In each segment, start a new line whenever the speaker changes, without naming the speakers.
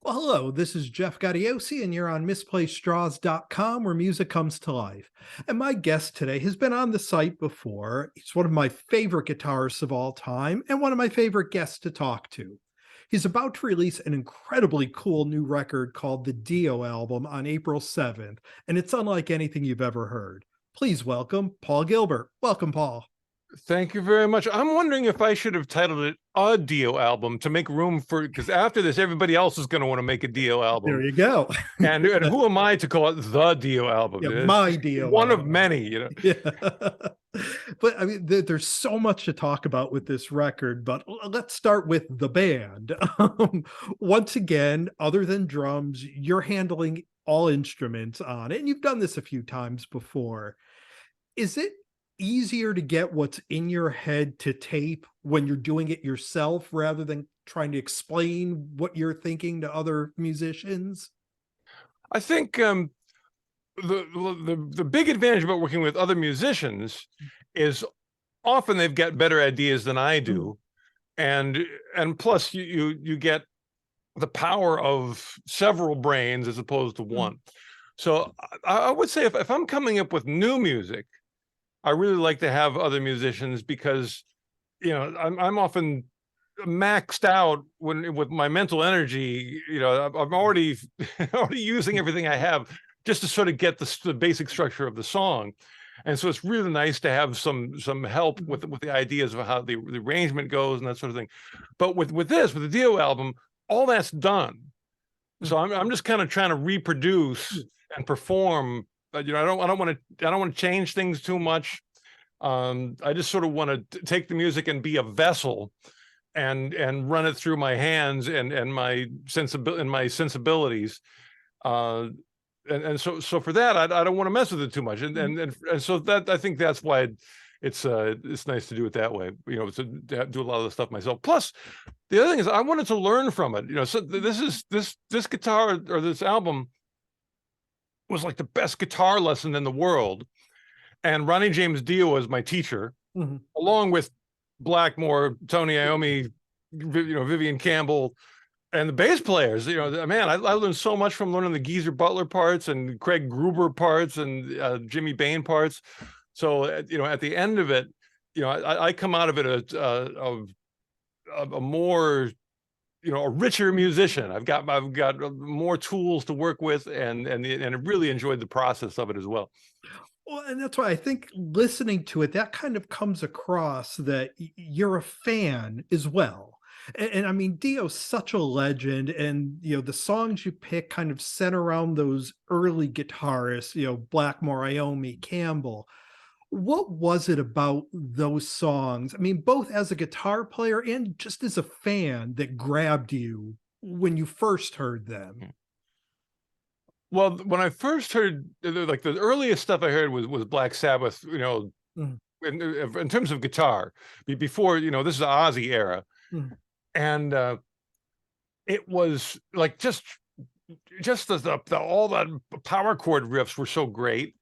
Well, hello, this is Jeff Gaudiosi, and you're on misplacedstraws.com where music comes to life. And my guest today has been on the site before. He's one of my favorite guitarists of all time and one of my favorite guests to talk to. He's about to release an incredibly cool new record called the Dio Album on April 7th, and it's unlike anything you've ever heard. Please welcome Paul Gilbert. Welcome, Paul.
Thank you very much. I'm wondering if I should have titled it a Dio album to make room for, because after this, everybody else is going to want to make a Dio album.
There you go.
And who am I to call it the Dio album?
Yeah,
It's
my Dio
one
album.
of many,
Yeah. But I mean, there's so much to talk about with this record, but let's start with the band. Once again, other than drums, you're handling all instruments on it, and you've done this a few times before. Is it easier to get what's in your head to tape when you're doing it yourself rather than trying to explain what you're thinking to other musicians?
I think the big advantage about working with other musicians is often they've got better ideas than I do, and plus you get the power of several brains as opposed to one. So I would say if I'm coming up with new music, I really like to have other musicians because, I'm often maxed out with my mental energy. I'm already using everything I have just to sort of get the basic structure of the song. And so it's really nice to have some help with the ideas of how the arrangement goes and that sort of thing. But with the Dio album, all that's done. So I'm just kind of trying to reproduce and perform. I don't want to change things too much. I just sort of want to take the music and be a vessel and run it through my hands and my sensibilities. And so for that, I don't want to mess with it too much. And so that, I think that's why it's nice to do it that way, to do a lot of the stuff myself. Plus, the other thing is I wanted to learn from it. So this guitar or this album was like the best guitar lesson in the world. And Ronnie James Dio was my teacher, along with Blackmore, Tony Iommi, Vivian Campbell, and the bass players. Man, I learned so much from learning the Geezer Butler parts and Craig Gruber parts and Jimmy Bain parts. So, at the end of it, I come out of it a more, a richer musician. I've got more tools to work with, and I really enjoyed the process of it as well.
Well, and that's why I think listening to it, that kind of comes across that you're a fan as well. And I mean, Dio's such a legend, and the songs you pick kind of center around those early guitarists, Blackmore, Iommi, Campbell. What was it about those songs? I mean, both as a guitar player and just as a fan that grabbed you when you first heard them?
Well, when I first heard, like the earliest stuff I heard was Black Sabbath, in terms of guitar, before, this is the Ozzy era. And it was like just all the power chord riffs were so great.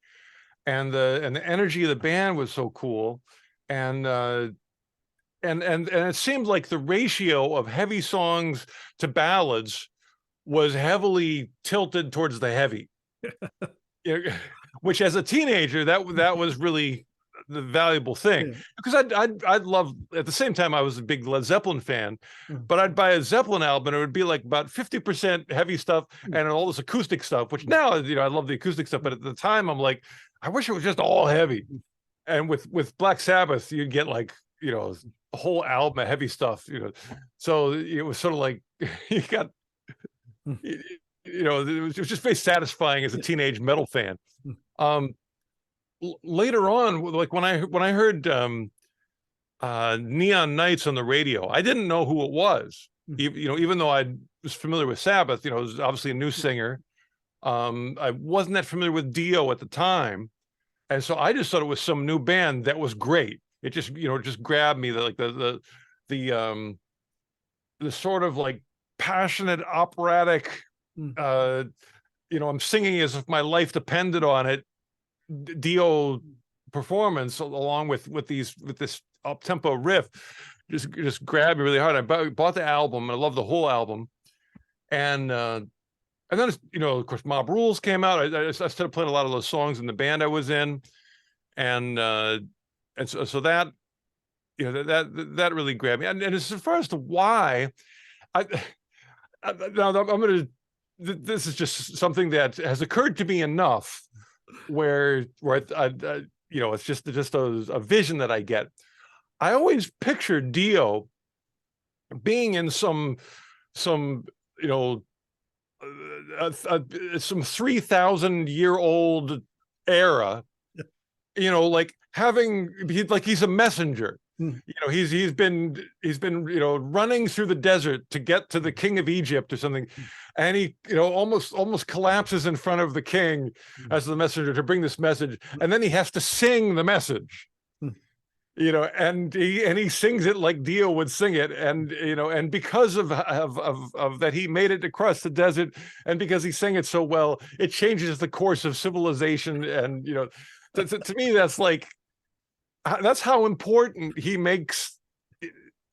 And the energy of the band was so cool. And it seemed like the ratio of heavy songs to ballads was heavily tilted towards the heavy, which as a teenager, that was really the valuable thing. Because I'd love, at the same time, I was a big Led Zeppelin fan, but I'd buy a Zeppelin album and it would be like about 50% heavy stuff and all this acoustic stuff, which now, I love the acoustic stuff, but at the time I'm like, I wish it was just all heavy. And with Black Sabbath, you'd get like, a whole album of heavy stuff, so it was sort of like you got, it was just very satisfying as a teenage metal fan. Later on, like when I heard Neon Nights on the radio, I didn't know who it was. Even though I was familiar with Sabbath, it was obviously a new singer. I wasn't that familiar with Dio at the time, and so I just thought it was some new band that was great. It just just grabbed me, the sort of like passionate operatic, I'm singing as if my life depended on it, Dio performance, along with this up tempo riff, just grabbed me really hard. I bought the album, and I love the whole album, And then, of course, Mob Rules came out. I started playing a lot of those songs in the band I was in, and so that, that really grabbed me. And as far as to why, now I'm going to. This is just something that has occurred to me enough, where it's just a vision that I get. I always picture Dio being in some some 3,000-year-old era, like he's a messenger. He's been running through the desert to get to the king of Egypt or something, and he almost collapses in front of the king as the messenger to bring this message, and then he has to sing the message. And he sings it like Dio would sing it, and because of that, he made it across the desert, and because he sang it so well, it changes the course of civilization. And to me, that's how important he makes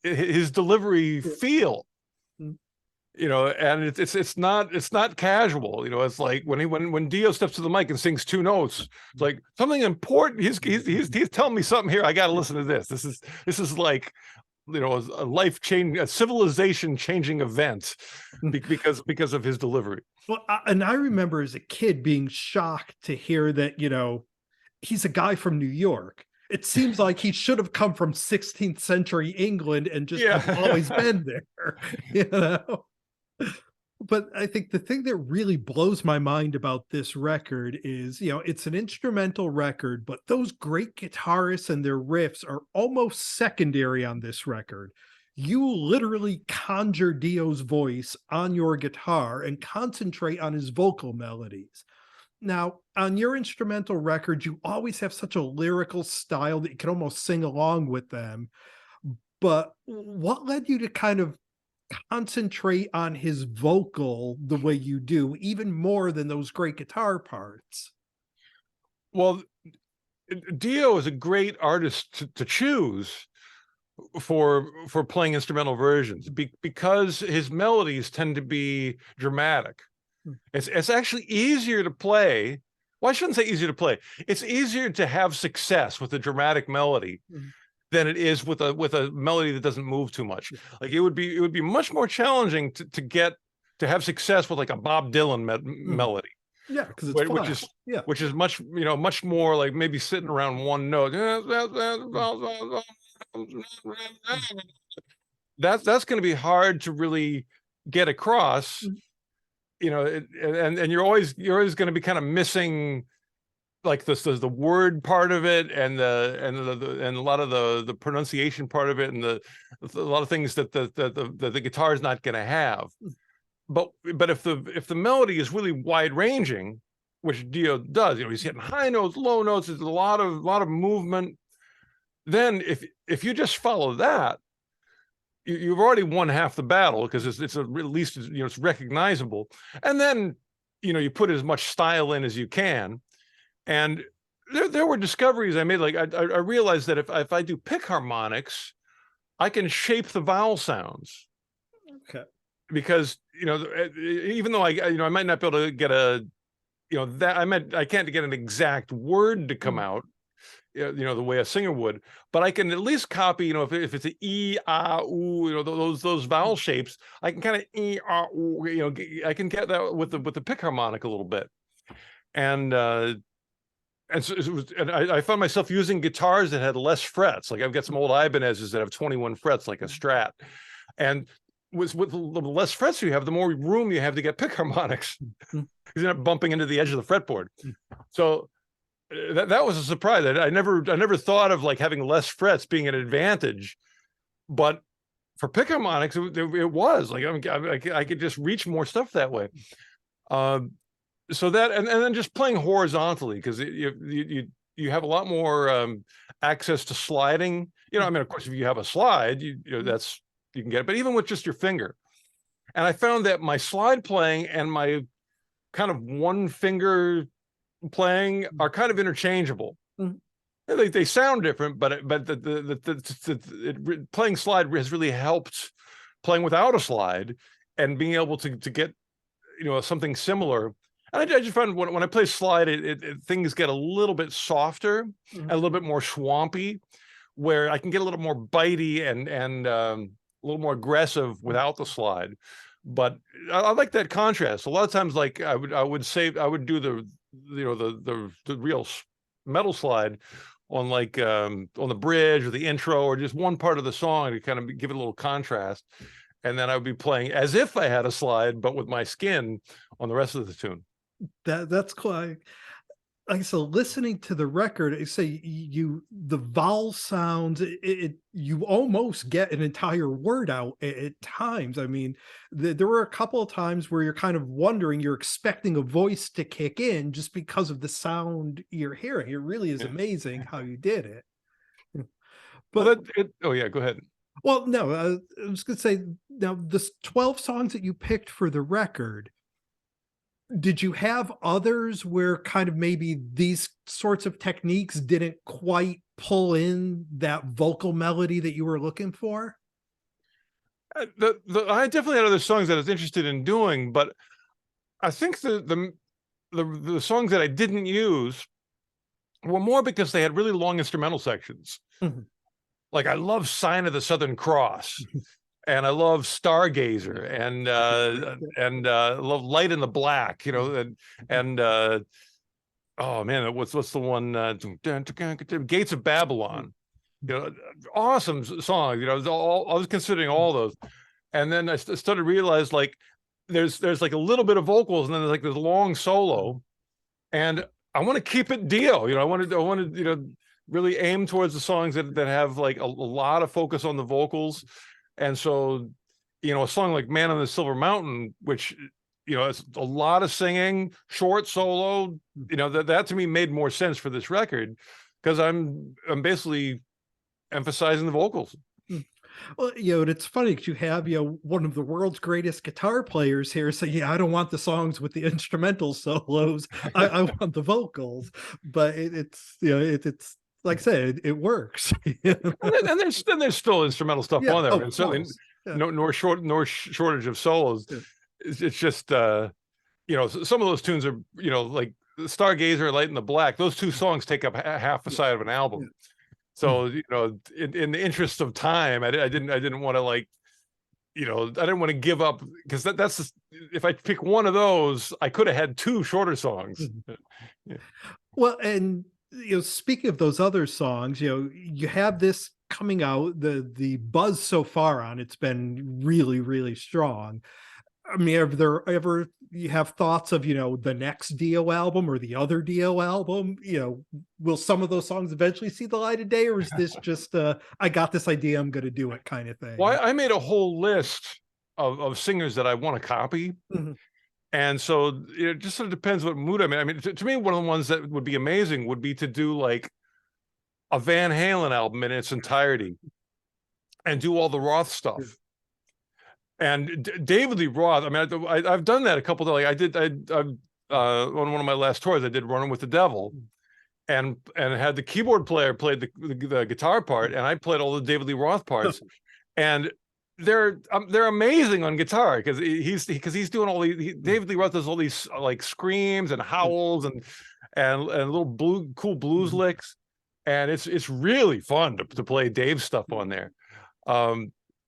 his delivery feel. And it's not casual. It's like when Dio steps to the mic and sings two notes, it's like something important. He's telling me something here. I got to listen to this. This is like, a life change, a civilization changing event because of his delivery.
Well, and I remember as a kid being shocked to hear that, he's a guy from New York. It seems like he should have come from 16th century England and just have always been there, But I think the thing that really blows my mind about this record is, it's an instrumental record, but those great guitarists and their riffs are almost secondary on this record. You literally conjure Dio's voice on your guitar and concentrate on his vocal melodies. Now, on your instrumental record, you always have such a lyrical style that you can almost sing along with them. But what led you to kind of concentrate on his vocal the way you do, even more than those great guitar parts?
Well, Dio is a great artist to choose for playing instrumental versions because his melodies tend to be dramatic. It's actually easier to play. Well, I shouldn't say easier to play. It's easier to have success with a dramatic melody than it is with a melody that doesn't move too much. Like it would be much more challenging to have success with like a Bob Dylan melody.
Yeah, because it's
which is much more like maybe sitting around one note. That's going to be hard to really get across. And you're always going to be kind of missing like the word part of it and a lot of the pronunciation part of it and a lot of things that the guitar is not going to have. But if the melody is really wide ranging, which Dio does, he's hitting high notes, low notes, there's a lot of movement. Then if you just follow that, you've already won half the battle because it's at least it's recognizable. And then you put as much style in as you can. And there were discoveries I made. Like I realized that if I do pick harmonics, I can shape the vowel sounds.
Okay.
Because even though I might not be able to get I can't get an exact word to come out, the way a singer would, but I can at least copy, if it's an e, ah, ooh, those vowel shapes, I can kind of e, ah, ooh, I can get that with the pick harmonic a little bit. And I found myself using guitars that had less frets. Like I've got some old Ibanez's that have 21 frets, like a Strat. And with the less frets you have, the more room you have to get pick harmonics. You're not bumping into the edge of the fretboard. So that was a surprise. I never thought of like having less frets being an advantage, but for pick harmonics, it was like I could just reach more stuff that way. So that and then just playing horizontally because you have a lot more access to sliding. Of course, if you have a slide, you can get it, but even with just your finger. And I found that my slide playing and my kind of one finger playing are kind of interchangeable. They sound different, but playing slide has really helped playing without a slide and being able to get, you know, something similar. And I just find when I play slide, things get a little bit softer and a little bit more swampy, where I can get a little more bitey and a little more aggressive without the slide. But I like that contrast. A lot of times, like I would do the, you know, the real metal slide on like on the bridge or the intro or just one part of the song to kind of give it a little contrast. And then I would be playing as if I had a slide, but with my skin on the rest of the tune.
That's quite, like I said, listening to the record, I say the vowel sounds, you almost get an entire word out at times. I mean, there were a couple of times where you're kind of wondering, you're expecting a voice to kick in just because of the sound you're hearing. It really is amazing how you did it. But
oh yeah, go ahead.
Well, no, I was going to say, now the 12 songs that you picked for the record, did you have others where kind of maybe these sorts of techniques didn't quite pull in that vocal melody that you were looking for?
I definitely had other songs that I was interested in doing, but I think the songs that I didn't use were more because they had really long instrumental sections. Like I love Sign of the Southern Cross, and I love Stargazer, and love Light in the Black, you know, and oh man, what's the one, Gates of Babylon, you know, awesome songs. You know, I was considering all those, and then I started to realize like there's like a little bit of vocals, and then there's like this long solo, and I want to keep it Dio. You know, I wanted you know, really aim towards the songs that have like a lot of focus on the vocals. And so, you know, a song like Man on the Silver Mountain, which, you know, it's a lot of singing, short solo, you know, that to me made more sense for this record, because I'm basically emphasizing the vocals.
Well, you know, and it's funny because you have, you know, one of the world's greatest guitar players here say, yeah, I don't want the songs with the instrumental solos. I want the vocals. But it's, you know, it's like I said, it works.
And there's still instrumental stuff on there. And certainly nor shortage of solos.
Yeah.
It's just you know, some of those tunes are, you know, like Stargazer, Light in the Black. Those two songs take up half the side of an album. So, you know, in the interest of time, I didn't want to, like, you know, I didn't want to give up, because that's just, if I pick one of those, I could have had two shorter songs.
Well, and you know, speaking of those other songs, you know, you have this coming out, the buzz so far on it's been really, really strong. I mean, ever you have thoughts of, you know, the next Dio album or the other Dio album? You know, will some of those songs eventually see the light of day, or is this just I got this idea, I'm going to do it kind of thing?
Well, I made a whole list of singers that I want to copy. And so it just sort of depends what mood I'm in. I mean, to me, one of the ones that would be amazing would be to do like a Van Halen album in its entirety and do all the Roth stuff. And David Lee Roth, I mean, I've done that a couple of, like on one of my last tours, I did Running with the Devil, and had the keyboard player played the guitar part, and I played all the David Lee Roth parts, and they're amazing on guitar, because he's doing all these, David Lee Roth does all these like screams and howls and little cool blues licks, and it's really fun to play Dave's stuff on there.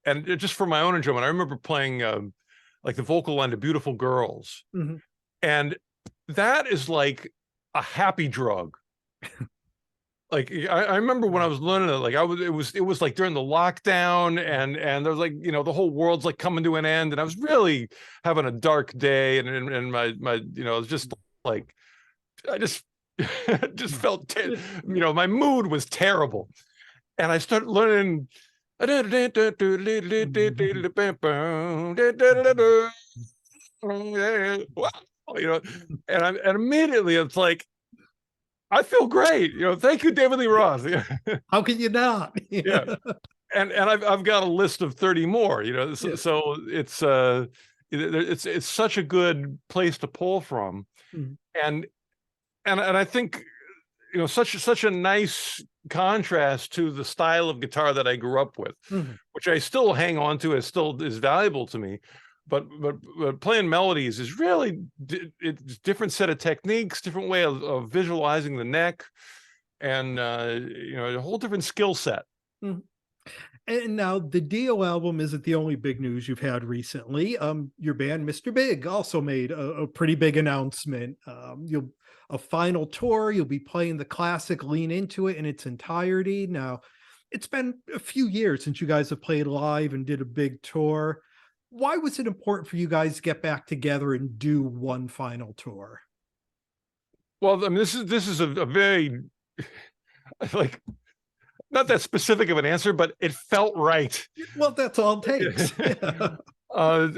And just for my own enjoyment, I remember playing like the vocal line to Beautiful Girls, and that is like a happy drug. Like I remember when I was learning it, like it was like during the lockdown, and there was like, you know, the whole world's like coming to an end, and I was really having a dark day, and my you know, it was just like, I just just felt you know, my mood was terrible, and I started learning. You know, and immediately it's like, I feel great. You know, thank you, David Lee Roth.
How can you not?
Yeah. And I've got a list of 30 more, you know, so it's such a good place to pull from. And I think, you know, such a nice contrast to the style of guitar that I grew up with, which I still hang on to, as still is valuable to me. but playing melodies is really it's different set of techniques, different way of visualizing the neck, and a whole different skill set.
Mhm. And now the Dio album isn't the only big news you've had recently. Your band, Mr. Big, also made a pretty big announcement. You'll a final tour. You'll be playing the classic "Lean Into It" in its entirety. Now, it's been a few years since you guys have played live and did a big tour. Why was it important for you guys to get back together and do one final tour?
Well, I mean, this is a very like not that specific of an answer, but it felt right.
Well, that's all it takes. Yeah.
uh,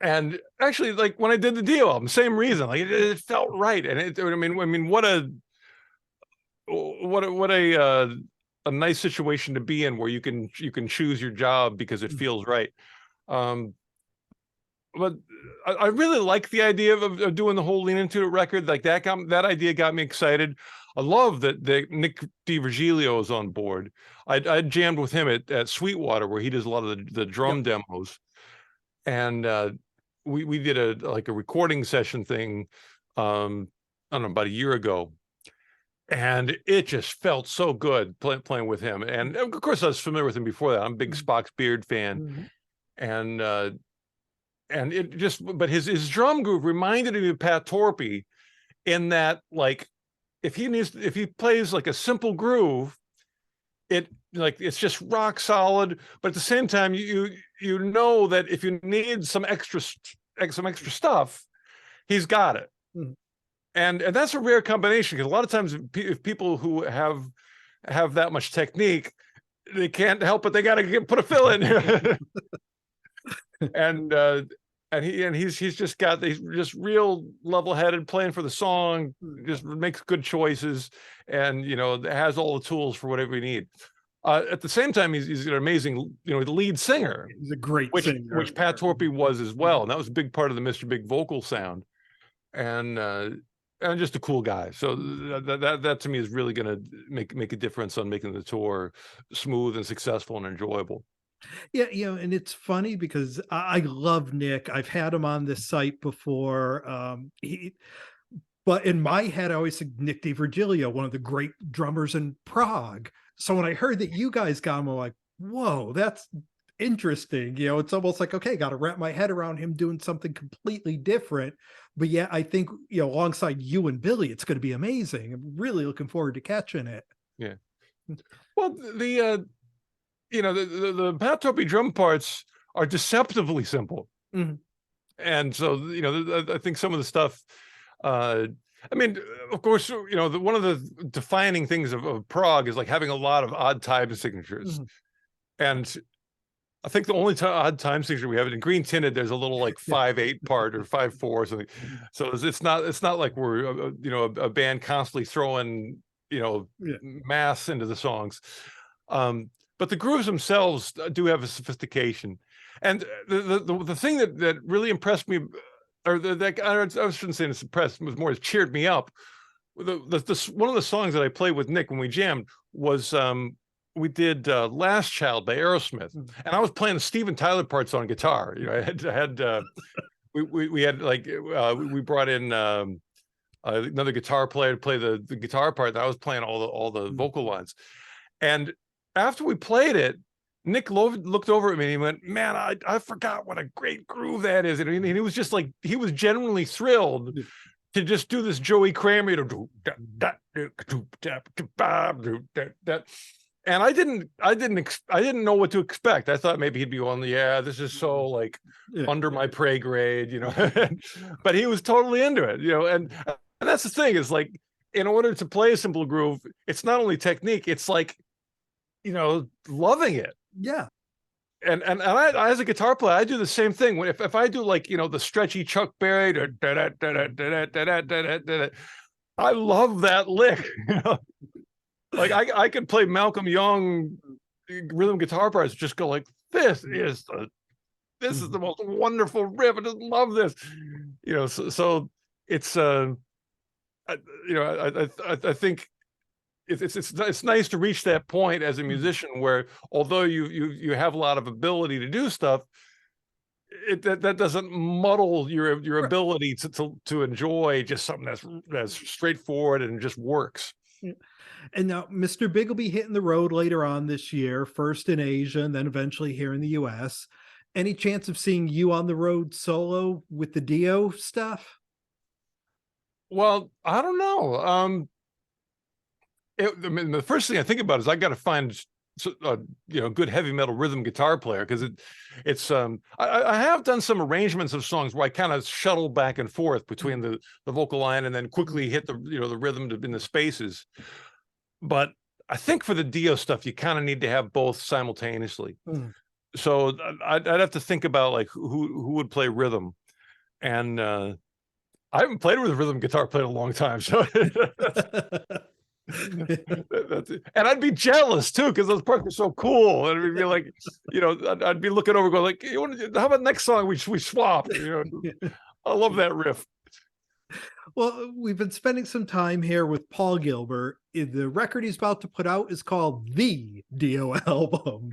and actually, like when I did the Dio album, same reason. Like it felt right, and I mean, what a nice situation to be in, where you can choose your job because it feels right. Um, but I really like the idea of doing the whole Lean Into It record. Like that idea got me excited. I love that Nick DiVirgilio is on board. I jammed with him at Sweetwater, where he does a lot of the drum demos, and we did a recording session thing, I don't know, about a year ago, and it just felt so good playing with him. And of course, I was familiar with him before that. I'm a big Spock's Beard fan,
Mhm.
and it just, but his drum groove reminded me of Pat Torpey, in that, like, if he plays like a simple groove, it's just rock solid. But at the same time, you know that if you need some extra stuff, he's got it.
Mhm.
And that's a rare combination, because a lot of times if people who have that much technique, they can't help it, they got to put a fill in. He's just got these just real level-headed, playing for the song, just makes good choices, and has all the tools for whatever you need. At the same time, he's an amazing, the lead singer.
He's a great singer.
Which Pat Torpey was as well, and that was a big part of the Mr. Big vocal sound, and just a cool guy. So that to me is really going to make a difference on making the tour smooth and successful and enjoyable.
Yeah, and it's funny because I love Nick. I've had him on this site before. But in my head, I always think Nick DiVirgilio, one of the great drummers in Prague. So when I heard that you guys got him, I'm like, whoa, that's interesting. It's almost like, okay, got to wrap my head around him doing something completely different. But yeah, I think, alongside you and Billy, it's going to be amazing. I'm really looking forward to catching it.
Yeah. Well, the Pat Torpey drum parts are deceptively simple.
Mhm.
And so, I think some of the stuff, I mean, of course, one of the defining things of Prague is like having a lot of odd time signatures.
Mhm.
And I think the only odd time signature we have in Green Tinted, there's a little like 5/8 part or 5/4 or something. So it's not like we're a band constantly throwing mass into the songs. But the grooves themselves do have a sophistication, and the thing that really impressed me, or that I shouldn't say it's impressed, was more, it cheered me up. One of the songs that I played with Nick when we jammed was we did "Last Child" by Aerosmith, and I was playing the Steven Tyler parts on guitar. I had we had like we brought in another guitar player to play the guitar part, and I was playing all the vocal lines. And after we played it, Nick looked over at me and he went, "Man, I forgot what a great groove that is." And he was just like, he was genuinely thrilled to just do this Joey Kramer, and I didn't know what to expect. I thought maybe he'd be on this is so like under my pay grade, but he was totally into it, and that's the thing, is like, in order to play a simple groove, it's not only technique, it's like, loving it.
Yeah.
And I, as a guitar player, I do the same thing. If I do like, the stretchy Chuck Berry, I love that lick. Like I could play Malcolm Young rhythm guitar parts, just go like, this is the most wonderful riff. I just love this. So it's I think it's nice to reach that point as a musician where, although you have a lot of ability to do stuff, that doesn't muddle your
Right.
ability to enjoy just something that's straightforward and just works.
Yeah. And now Mr. Big will be hitting the road later on this year, first in Asia and then eventually here in the US. Any chance of seeing you on the road solo with the Dio stuff?
Well, I don't know. I mean, the first thing I think about is I got to find a good heavy metal rhythm guitar player, because I have done some arrangements of songs where I kind of shuttle back and forth between the vocal line and then quickly hit the rhythm in the spaces. But I think for the Dio stuff, you kind of need to have both simultaneously.
Mm.
So I'd have to think about like who would play rhythm, and I haven't played with a rhythm guitar player in a long time, so that's it. And I'd be jealous too, because those parts are so cool, and it'd be like, I'd be looking over, going like, how about next song we swap? I love that riff.
Well, we've been spending some time here with Paul Gilbert. The record he's about to put out is called The Dio Album,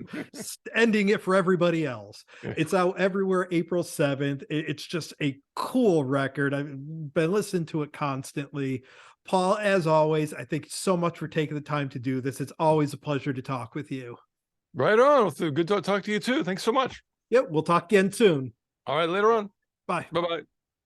ending it for everybody else. It's out everywhere April 7th. It's just a cool record. I've been listening to it constantly. Paul, as always, I thank you so much for taking the time to do this. It's always a pleasure to talk with you.
Right on. Good to talk to you too. Thanks so much.
Yep, we'll talk again soon.
All right, later on.
Bye.
Bye-bye.